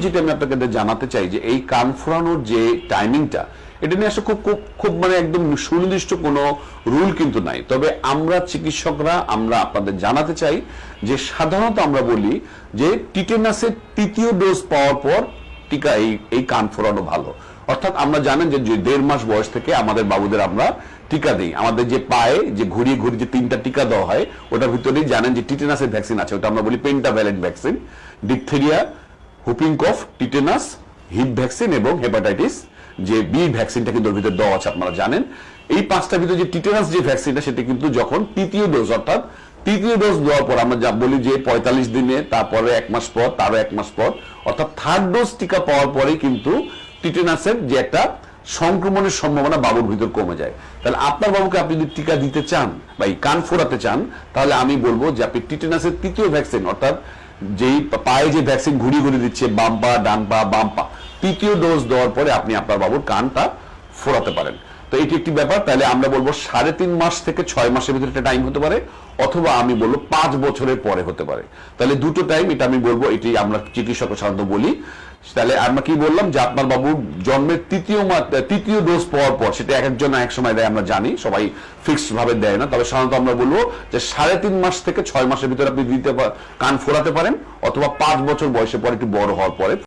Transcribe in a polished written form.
যেটা আমি আপনাকে জানাতে চাই যে এই কান ফোরানোর যে টাইমিংটা, এটা নিয়ে আসলে খুব খুব খুব মানে একদম সুনির্দিষ্ট কোনো রুল কিন্তু নাই। তবে আমরা চিকিৎসকরা আমরা আপনাদের জানাতে চাই যে সাধারণত আমরা বলি যে টিটেনাসের তৃতীয় ডোজ পাওয়ার পর টিকা এই কান ফোরানো ভালো। অর্থাৎ আমরা জানেন যে 1.5 মাস বয়স থেকে আমাদের বাবুদের আমরা টিকা দিই। আমাদের যে পায়ে যে ঘুরিয়ে ঘুরিয়ে যে 3টা টিকা দেওয়া হয়, ওটার ভিতরেই জানেন যে টিটেনাসের ভ্যাকসিন আছে, ওটা আমরা বলি পেন্টাভ্যালেন্ট ভ্যাকসিন। ডিপথেরিয়া, হুপিং কফ, টিটেনাস, হিপ ভ্যাকসিন এবং হেপাটাইটিস যে বি ভ্যাকসিনটা কিন্তু ওর ভিতরে দেওয়া আছে, আপনারা জানেন। এই 5টার ভিতরে যে টিটেনাস যে ভ্যাকসিনটা, সেটা কিন্তু যখন তৃতীয় ডোজ, অর্থাৎ তৃতীয় ডোজ দেওয়ার পর আমরা যা বলি যে 45 দিনে, তারপরে 1 মাস পর, তারও 1 মাস পর, অর্থাৎ থার্ড ডোজ টিকা পাওয়ার পরেই কিন্তু টিটেনাসের যে একটা সংক্রমণের সম্ভাবনা বাবুর ভিতর কমে যায়। তাহলে আপনার বাবুকে আপনি যদি টিকা দিতে চান বা এই কান ফোরাতে চান, তাহলে আমি বলবো যে আপনি টিটেনাসের তৃতীয় ভ্যাকসিন, অর্থাৎ যেই পায়ে যে ভ্যাকসিন ঘুরিয়ে ঘুরিয়ে দিচ্ছে, বাম পা ডান পা বাম পা, তৃতীয় ডোজ দেওয়ার পরে আপনি আপনার বাবুর কানটা ফোরাতে পারেন। তো এটি একটি ব্যাপার। তাহলে আমরা বলবো 3.5 মাস থেকে 6 মাসের ভিতরে একটা টাইম হতে পারে, অথবা আমি বলবো 5 বছরের পরে হতে পারে। তাহলে দুটো টাইম, এটা আমি বলবো, এটি আমরা চিকিৎসক সাধারণত বলি। তাহলে আমরা কি বললাম যে আপনার বাবুর জন্মের তৃতীয় ডোজ পাওয়ার পর, সেটা এক একজন এক সময় দেয়, আমরা জানি, সবাই ফিক্সড ভাবে দেয় না। তবে সাধারণত আমরা বলবো যে 3.5 মাস থেকে 6 মাসের ভিতরে আপনি কান ফোরাতে পারেন, অথবা 5 বছর বয়সে পরে একটু বড় হওয়ার পরে।